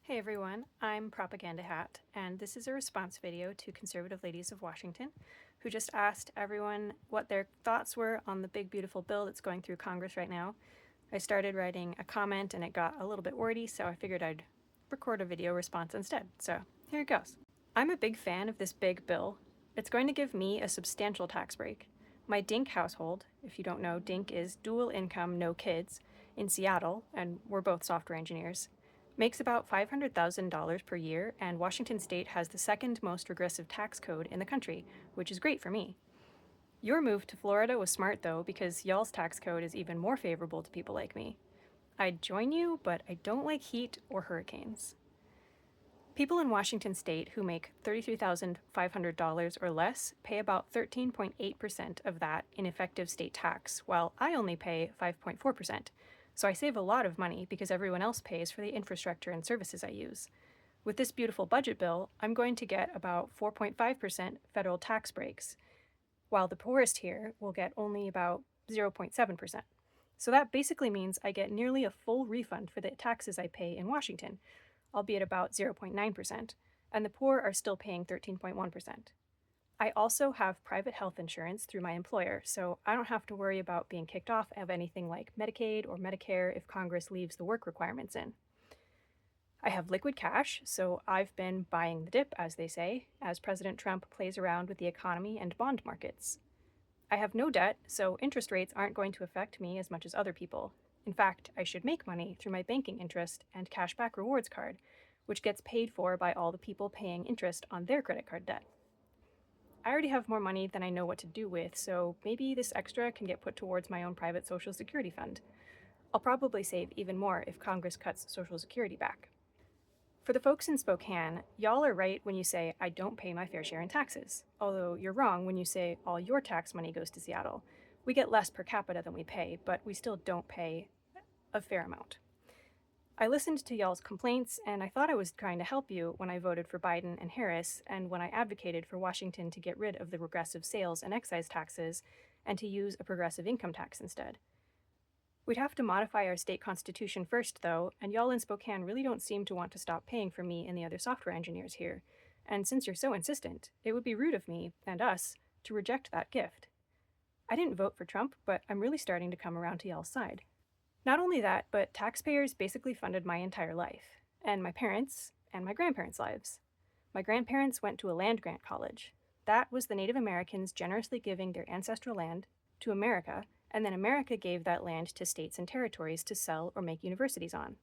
Hey everyone, I'm Propaganda Hat, and this is a response video to conservative ladies of Washington who just asked everyone what their thoughts were on the big beautiful bill that's going through Congress right now. I started writing a comment and it got a little bit wordy, so I figured I'd record a video response instead. So here it goes. I'm a big fan of this big bill. It's going to give me a substantial tax break. My DINK household, if you don't know, DINK is dual income, no kids, in Seattle, and we're both software engineers, makes about $500,000 per year, and Washington State has the second most regressive tax code in the country, which is great for me. Your move to Florida was smart though, because y'all's tax code is even more favorable to people like me. I'd join you, but I don't like heat or hurricanes. People in Washington State who make $33,500 or less pay about 13.8% of that in effective state tax, while I only pay 5.4%. So I save a lot of money because everyone else pays for the infrastructure and services I use. With this beautiful budget bill, I'm going to get about 4.5% federal tax breaks, while the poorest here will get only about 0.7%. So that basically means I get nearly a full refund for the taxes I pay in Washington, albeit about 0.9%, and the poor are still paying 13.1%. I also have private health insurance through my employer, so I don't have to worry about being kicked off of anything like Medicaid or Medicare if Congress leaves the work requirements in. I have liquid cash, so I've been buying the dip, as they say, as President Trump plays around with the economy and bond markets. I have no debt, so interest rates aren't going to affect me as much as other people. In fact, I should make money through my banking interest and cashback rewards card, which gets paid for by all the people paying interest on their credit card debt. I already have more money than I know what to do with, so maybe this extra can get put towards my own private Social Security fund. I'll probably save even more if Congress cuts Social Security back. For the folks in Spokane, y'all are right when you say I don't pay my fair share in taxes, although you're wrong when you say all your tax money goes to Seattle. We get less per capita than we pay, but we still don't pay a fair amount. I listened to y'all's complaints, and I thought I was trying to help you when I voted for Biden and Harris, and when I advocated for Washington to get rid of the regressive sales and excise taxes and to use a progressive income tax instead. We'd have to modify our state constitution first, though, and y'all in Spokane really don't seem to want to stop paying for me and the other software engineers here. And since you're so insistent, it would be rude of me, and us, to reject that gift. I didn't vote for Trump, but I'm really starting to come around to y'all's side. Not only that, but taxpayers basically funded my entire life, and my parents' and my grandparents' lives. My grandparents went to a land-grant college. That was the Native Americans generously giving their ancestral land to America, and then America gave that land to states and territories to sell or make universities on.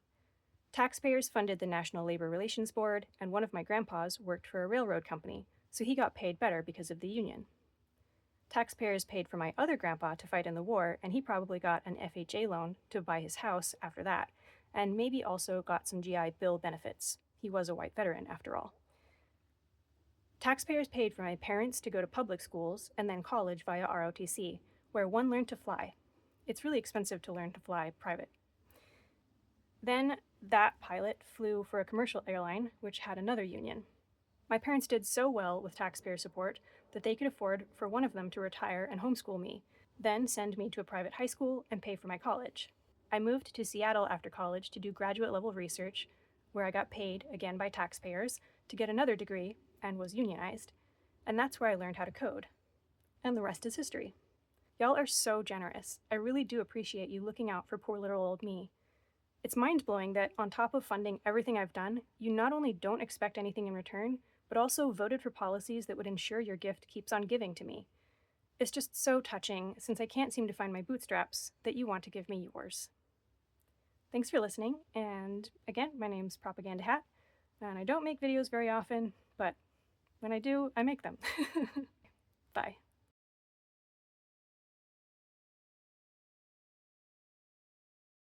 Taxpayers funded the National Labor Relations Board, and one of my grandpas worked for a railroad company, so he got paid better because of the union. Taxpayers paid for my other grandpa to fight in the war, and he probably got an FHA loan to buy his house after that, and maybe also got some GI Bill benefits. He was a white veteran, after all. Taxpayers paid for my parents to go to public schools and then college via ROTC, where one learned to fly. It's really expensive to learn to fly private. Then that pilot flew for a commercial airline, which had another union. My parents did so well with taxpayer support that they could afford for one of them to retire and homeschool me, then send me to a private high school and pay for my college. I moved to Seattle after college to do graduate level research, where I got paid, again by taxpayers, to get another degree and was unionized, and that's where I learned how to code. And the rest is history. Y'all are so generous. I really do appreciate you looking out for poor little old me. It's mind-blowing that on top of funding everything I've done, you not only don't expect anything in return, but also voted for policies that would ensure your gift keeps on giving to me. It's just so touching, since I can't seem to find my bootstraps, that you want to give me yours. Thanks for listening, and again, my name's Propaganda Hat, and I don't make videos very often, but when I do, I make them. Bye.